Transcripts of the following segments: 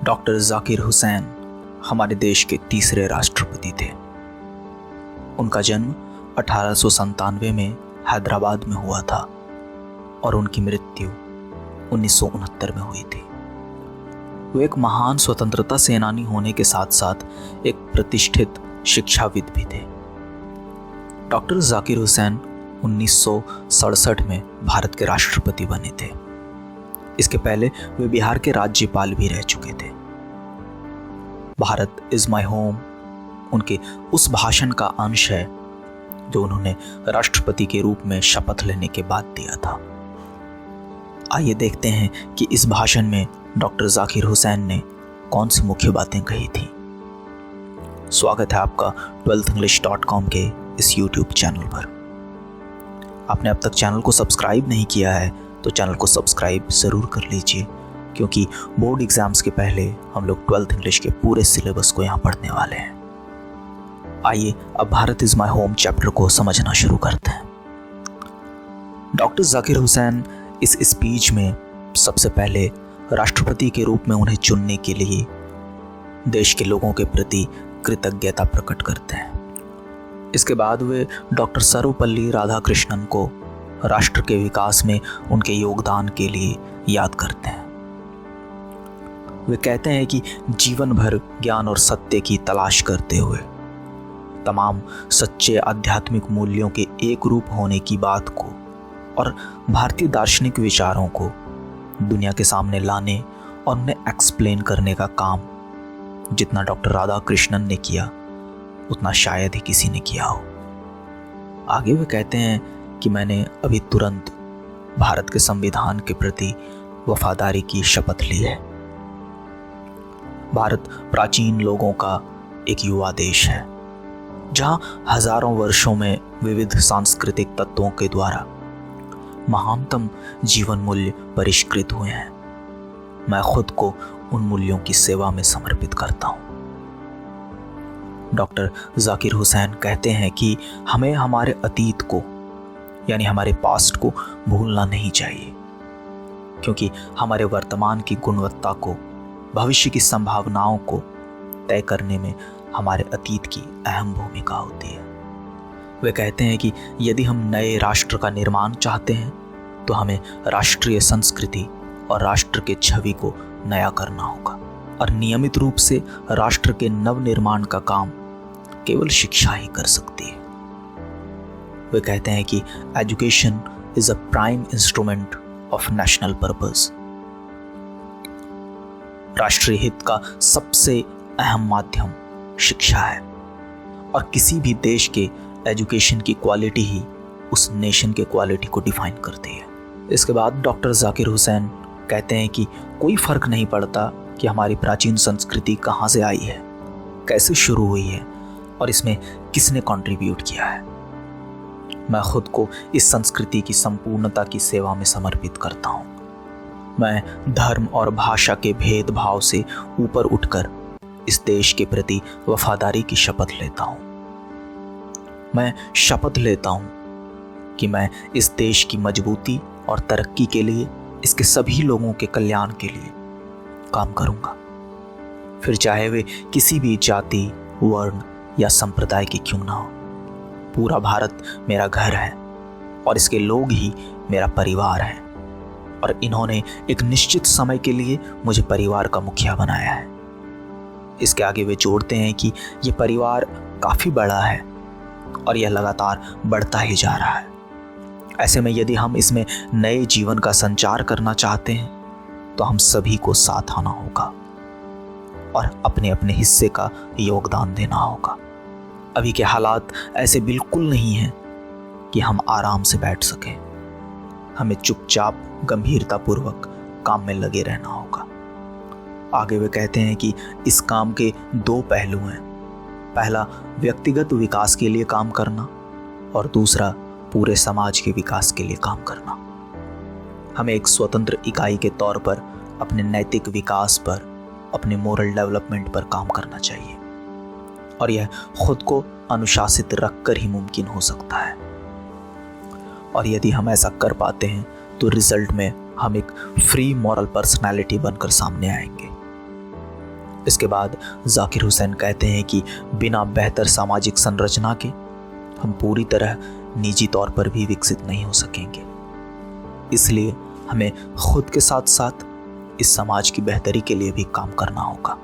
Doctor Zakir Hussain हमारे देश के तीसरे राष्ट्रपति थे। उनका जन्म 1897 में हैदराबाद में हुआ था और उनकी मृत्यु 1969 में हुई थी। वो एक महान स्वतंत्रता सेनानी होने के साथ साथ एक प्रतिष्ठित शिक्षाविद भी थे। डॉक्टर जाकिर हुसैन 1967 में भारत के राष्ट्रपति बने थे। इसके पहले वे बिहार के राज्यपाल भी रह चुके थे। भारत इज माय होम उनके उस भाषण का अंश है जो उन्होंने राष्ट्रपति के रूप में शपथ लेने के बाद दिया था। आइए देखते हैं कि इस भाषण में डॉक्टर जाकिर हुसैन ने कौन सी मुख्य बातें कही थी। स्वागत है आपका 12english.com के इस YouTube चैनल पर। आपने अब तक चैनल को सब्सक्राइब नहीं किया है तो चैनल को सब्सक्राइब ज़रूर कर लीजिए, क्योंकि बोर्ड एग्जाम्स के पहले हम लोग 12th इंग्लिश के पूरे सिलेबस को यहाँ पढ़ने वाले हैं। आइए अब Bharat is my home chapter को समझना शुरू करते हैं। डॉक्टर जाकिर हुसैन इस स्पीच में सबसे पहले राष्ट्रपति के रूप में उन्हें चुनने के लिए देश के लोगों के प्रति कृतज्ञता प्रकट करते हैं। इसके बाद वे डॉक्टर सर्वपल्ली राधाकृष्णन को राष्ट्र के विकास में उनके योगदान के लिए याद करते हैं। वे कहते हैं कि जीवन भर ज्ञान और सत्य की तलाश करते हुए तमाम सच्चे आध्यात्मिक मूल्यों के एक रूप होने की बात को और भारतीय दार्शनिक विचारों को दुनिया के सामने लाने और उन्हें एक्सप्लेन करने का काम जितना डॉक्टर राधाकृष्णन ने किया उतना शायद ही किसी ने किया हो। आगे वे कहते हैं कि मैंने अभी तुरंत भारत के संविधान के प्रति वफादारी की शपथ ली है। भारत प्राचीन लोगों का एक युवा देश है, जहां हजारों वर्षों में विविध सांस्कृतिक तत्वों के द्वारा महानतम जीवन मूल्य परिष्कृत हुए हैं। मैं खुद को उन मूल्यों की सेवा में समर्पित करता हूं। डॉक्टर जाकिर हुसैन कहते हैं कि हमें हमारे अतीत को यानी हमारे पास्ट को भूलना नहीं चाहिए, क्योंकि हमारे वर्तमान की गुणवत्ता को, भविष्य की संभावनाओं को तय करने में हमारे अतीत की अहम भूमिका होती है। वे कहते हैं कि यदि हम नए राष्ट्र का निर्माण चाहते हैं तो हमें राष्ट्रीय संस्कृति और राष्ट्र के छवि को नया करना होगा, और नियमित रूप से राष्ट्र के नव निर्माण का काम केवल शिक्षा ही कर सकती है। वे कहते हैं कि education is a prime instrument of national purpose. राष्ट्रीय हित का सबसे अहम माध्यम शिक्षा है, और किसी भी देश के एजुकेशन की क्वालिटी ही उस नेशन के क्वालिटी को डिफाइन करती है। इसके बाद डॉक्टर जाकिर हुसैन कहते हैं कि कोई फर्क नहीं पड़ता कि हमारी प्राचीन संस्कृति कहाँ से आई है, कैसे शुरू हुई है और इसमें किसने कंट्रीब्यूट किया है। मैं खुद को इस संस्कृति की संपूर्णता की सेवा में समर्पित करता हूँ। मैं धर्म और भाषा के भेदभाव से ऊपर उठकर इस देश के प्रति वफादारी की शपथ लेता हूँ। मैं शपथ लेता हूँ कि मैं इस देश की मजबूती और तरक्की के लिए, इसके सभी लोगों के कल्याण के लिए काम करूँगा, फिर चाहे वे किसी भी जाति, वर्ण या संप्रदाय की क्यों ना हो। पूरा भारत मेरा घर है और इसके लोग ही मेरा परिवार है, और इन्होंने एक निश्चित समय के लिए मुझे परिवार का मुखिया बनाया है। इसके आगे वे जोड़ते हैं कि ये परिवार काफ़ी बड़ा है और यह लगातार बढ़ता ही जा रहा है। ऐसे में यदि हम इसमें नए जीवन का संचार करना चाहते हैं तो हम सभी को साथ आना होगा और अपने अपने हिस्से का योगदान देना होगा। अभी के हालात ऐसे बिल्कुल नहीं हैं कि हम आराम से बैठ सकें। हमें चुपचाप गंभीरतापूर्वक काम में लगे रहना होगा। आगे वे कहते हैं कि इस काम के दो पहलू हैं। पहला व्यक्तिगत विकास के लिए काम करना, और दूसरा पूरे समाज के विकास के लिए काम करना। हमें एक स्वतंत्र इकाई के तौर पर अपने नैतिक विकास पर, अपने मोरल डेवलपमेंट पर काम करना चाहिए, और यह खुद को अनुशासित रखकर ही मुमकिन हो सकता है। और यदि हम ऐसा कर पाते हैं तो रिजल्ट में हम एक फ्री मॉरल पर्सनालिटी बनकर सामने आएंगे। इसके बाद जाकिर हुसैन कहते हैं कि बिना बेहतर सामाजिक संरचना के हम पूरी तरह निजी तौर पर भी विकसित नहीं हो सकेंगे। इसलिए हमें खुद के साथ साथ इस समाज की बेहतरी के लिए भी काम करना होगा।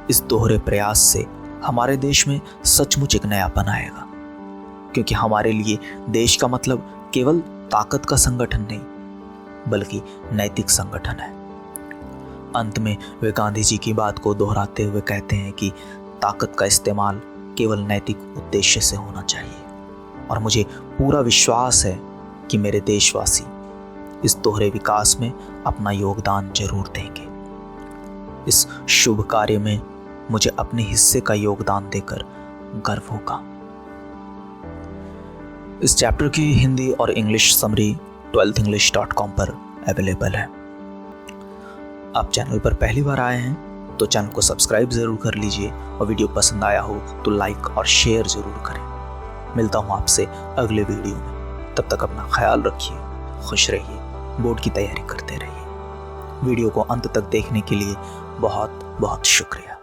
इस दोहरे प्रयास से हमारे देश में सचमुच एक नयापन आएगा, क्योंकि हमारे लिए देश का मतलब केवल ताकत का संगठन नहीं, बल्कि नैतिक संगठन है। अंत में वे गांधी जी की बात को दोहराते हुए कहते हैं कि ताकत का इस्तेमाल केवल नैतिक उद्देश्य से होना चाहिए, और मुझे पूरा विश्वास है कि मेरे देशवासी इस दोहरे विकास में अपना योगदान जरूर देंगे। इस शुभ कार्य में मुझे अपने हिस्से का योगदान देकर गर्व होगा। इस चैप्टर की हिंदी और इंग्लिश समरी 12english.com पर अवेलेबल है। आप चैनल पर पहली बार आए हैं तो चैनल को सब्सक्राइब जरूर कर लीजिए, और वीडियो पसंद आया हो तो लाइक और शेयर जरूर करें। मिलता हूं आपसे अगले वीडियो में। तब तक अपना ख्याल रखिए, खुश रहिए, बोर्ड की तैयारी करते रहिए। वीडियो को अंत तक देखने के लिए बहुत बहुत शुक्रिया।